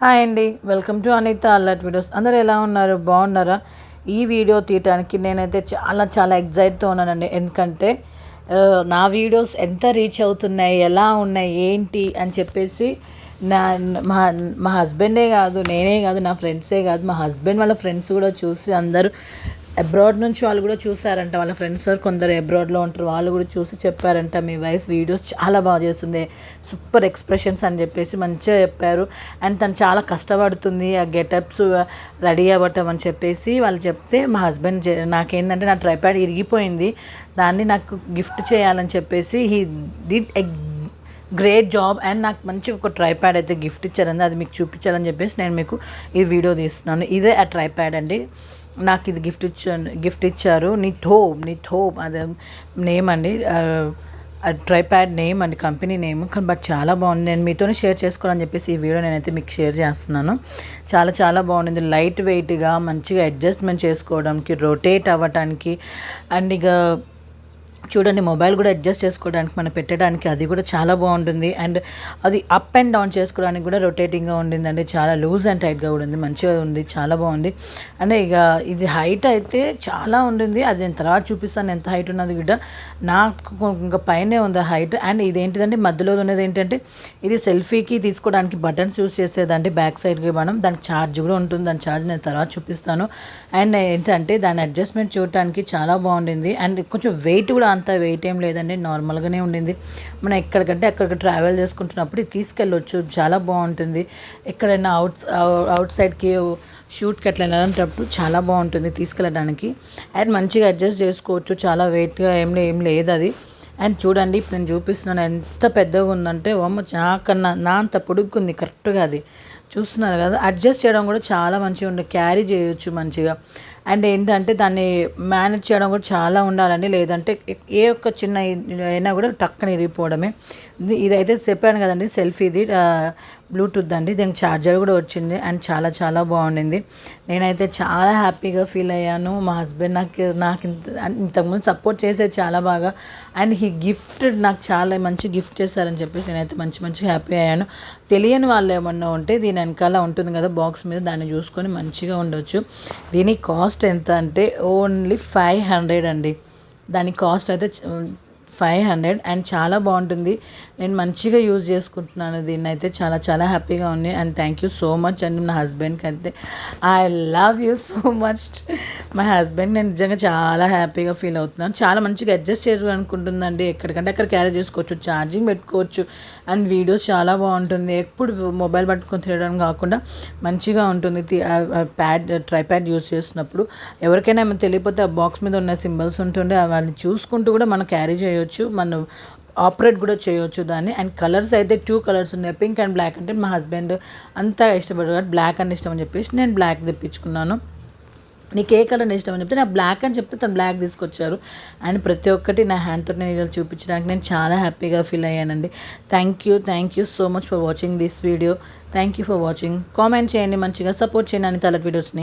Hi అండి, welcome to Anitha అల్లట్ videos. అందరూ ఎలా ఉన్నారు? బాగున్నారా? ఈ వీడియో తీయటానికి నేనైతే చాలా చాలా ఎగ్జైట్తో ఉన్నానండి. ఎందుకంటే నా వీడియోస్ ఎంత రీచ్ అవుతున్నాయి, ఎలా ఉన్నాయి, ఏంటి అని చెప్పేసి నా మా మా హస్బెండే కాదు, నేనే కాదు, నా ఫ్రెండ్సే కాదు, మా హస్బెండ్ వాళ్ళ ఫ్రెండ్స్ కూడా చూసి అందరూ అబ్రాడ్ నుంచి వాళ్ళు కూడా చూసారంట. వాళ్ళ ఫ్రెండ్స్ కొందరు అబ్రాడ్లో ఉంటారు, వాళ్ళు కూడా చూసి చెప్పారంట, మీ వైఫ్ వీడియోస్ చాలా బాగా చేస్తుంది, సూపర్ ఎక్స్ప్రెషన్స్ అని చెప్పేసి మంచిగా చెప్పారు. అండ్ తను చాలా కష్టపడుతుంది ఆ గెటప్స్ రెడీ అవ్వటం అని చెప్పేసి వాళ్ళు చెప్తే, మా హస్బెండ్ నాకేంటంటే నా ట్రైప్యాడ్ ఇరిగిపోయింది, దాన్ని నాకు గిఫ్ట్ చేయాలని చెప్పేసి he did great job. And నాకు మంచిగా ఒక ట్రైప్యాడ్ అయితే గిఫ్ట్ ఇచ్చారండి, అది మీకు చూపించాలని చెప్పేసి నేను మీకు ఈ వీడియో తీస్తున్నాను. ఇదే ఆ ట్రైప్యాడ్ అండి, నాకు ఇది గిఫ్ట్ ఇచ్చారు. నిథోబ్ అదే నేమ్ అండి, ట్రైప్యాడ్ నేమ్ అండి, కంపెనీ నేమ్. కానీ బట్ చాలా బాగుంది, నేను మీతోనే షేర్ చేసుకోవాలని చెప్పేసి ఈ వీడియో నేనైతే మీకు షేర్ చేస్తున్నాను. చాలా చాలా బాగుంది, లైట్ వెయిట్గా మంచిగా అడ్జస్ట్మెంట్ చేసుకోవడానికి, రొటేట్ అవ్వటానికి. అండ్ ఇక చూడండి, మొబైల్ కూడా అడ్జస్ట్ చేసుకోవడానికి, మనం పెట్టడానికి అది కూడా చాలా బాగుంటుంది. అండ్ అది అప్ అండ్ డౌన్ చేసుకోవడానికి కూడా రొటేటింగ్గా ఉండిందండి, చాలా లూజ్ అండ్ టైట్గా కూడా ఉంది, మంచిగా ఉంది, చాలా బాగుంది. అంటే ఇక ఇది హైట్ అయితే చాలా ఉండింది, అది నేను తర్వాత చూపిస్తాను ఎంత హైట్ ఉన్నది కూడా. నాకు ఇంకా పైనే ఉంది హైట్. అండ్ ఇదేంటిదంటే మధ్యలో ఉన్నది ఏంటంటే, ఇది సెల్ఫీకి తీసుకోవడానికి బటన్స్ యూస్ చేసేదండి, బ్యాక్ సైడ్కి మనం, దానికి ఛార్జ్ కూడా ఉంటుంది, దాని ఛార్జ్ నేను తర్వాత చూపిస్తాను. అండ్ ఏంటంటే దాని అడ్జస్ట్మెంట్ చూడటానికి చాలా బాగుండింది. అండ్ కొంచెం వెయిట్ కూడా అంత వెయిట్ ఏం లేదండి, నార్మల్గానే ఉండింది. మనం ఎక్కడికంటే అక్కడికి ట్రావెల్ చేసుకుంటున్నప్పుడు తీసుకెళ్ళొచ్చు, చాలా బాగుంటుంది. ఎక్కడైనా అవుట్ సైడ్కి షూట్కి అట్లా వెళ్ళేటప్పుడు చాలా బాగుంటుంది తీసుకెళ్ళడానికి. అండ్ మంచిగా అడ్జస్ట్ చేసుకోవచ్చు, చాలా వెయిట్గా ఏం లేదు అది. అండ్ చూడండి, ఇప్పుడు నేను చూపిస్తున్నాను ఎంత పెద్దగా ఉందంటే, నాకన్నా నా అంత పొడుగుంది కరెక్ట్గా, అది చూస్తున్నారు కదా. అడ్జస్ట్ చేయడం కూడా చాలా మంచిగా ఉంది, క్యారీ చేయొచ్చు మంచిగా. అండ్ ఏంటంటే దాన్ని మేనేజ్ చేయడం కూడా చాలా ఉండాలండి, లేదంటే ఏ ఒక్క చిన్న అయినా కూడా టక్కన ఇరిగిపోవడమే. ఇదైతే చెప్పాను కదండి, సెల్ఫీది బ్లూటూత్ అండి, దీనికి ఛార్జర్ కూడా వచ్చింది. అండ్ చాలా చాలా బాగుండింది, నేనైతే చాలా హ్యాపీగా ఫీల్ అయ్యాను. మా హస్బెండ్ నాకు ఇంతకుముందు సపోర్ట్ చేసేది చాలా బాగా. అండ్ ఈ గిఫ్ట్ నాకు చాలా మంచి గిఫ్ట్ చేశారని చెప్పేసి నేనైతే మంచి హ్యాపీ అయ్యాను. తెలియని వాళ్ళు ఏమన్నా ఉంటే దీని వెనకాల ఉంటుంది కదా బాక్స్ మీద, దాన్ని చూసుకొని మంచిగా ఉండొచ్చు. దీని కాస్ట్ ఎంత అంటే ఓన్లీ 500 అండి, దాని కాస్ట్ అయితే 500. అండ్ చాలా బాగుంటుంది, నేను మంచిగా యూజ్ చేసుకుంటున్నాను దీన్ని అయితే, చాలా చాలా హ్యాపీగా ఉంది. And thank you so much అండి నా హస్బెండ్కి అయితే, I love you so much my husband. నేను నిజంగా చాలా హ్యాపీగా ఫీల్ అవుతున్నాను, చాలా మంచిగా అడ్జస్ట్ చేసుకోవాలనుకుంటుందండి, ఎక్కడికంటే అక్కడ క్యారీ చేసుకోవచ్చు, ఛార్జింగ్ పెట్టుకోవచ్చు. అండ్ వీడియోస్ చాలా బాగుంటుంది, ఎప్పుడు మొబైల్ పట్టుకొని తిరగడం కాకుండా మంచిగా ఉంటుంది. ట్రైప్యాడ్ యూజ్ చేసినప్పుడు ఎవరికైనా ఏమైనా తెలియకపోతే ఆ బాక్స్ మీద ఉన్న సింబల్స్ ఉంటుండే, అవన్నీ చూసుకుంటూ కూడా మనం క్యారీ చేయొచ్చు, మనం ఆపరేట్ కూడా చేయొచ్చు దాన్ని. అండ్ కలర్స్ అయితే 2 కలర్స్ ఉన్నాయి, పింక్ అండ్ బ్లాక్. అంటే మా హస్బెండ్ అంతా ఇష్టపడ్డాడు, బ్లాక్ అని ఇష్టం అని చెప్పేసి నేను బ్లాక్ తెప్పించుకున్నాను. నీకు ఏ కలర్ ఇష్టం అని చెప్తే నా బ్లాక్ అని చెప్తే తను బ్లాక్ తీసుకొచ్చారు. అండ్ ప్రతి ఒక్కటి నా హ్యాండ్తో నేను ఇలా చూపించడానికి నేను చాలా హ్యాపీగా ఫీల్ అయ్యానండి. Thank you so much for watching this video. Thank you for watching. Comment చేయండి, మంచిగా సపోర్ట్ చేయండి అనిత అల్లట్ వీడియోస్ని.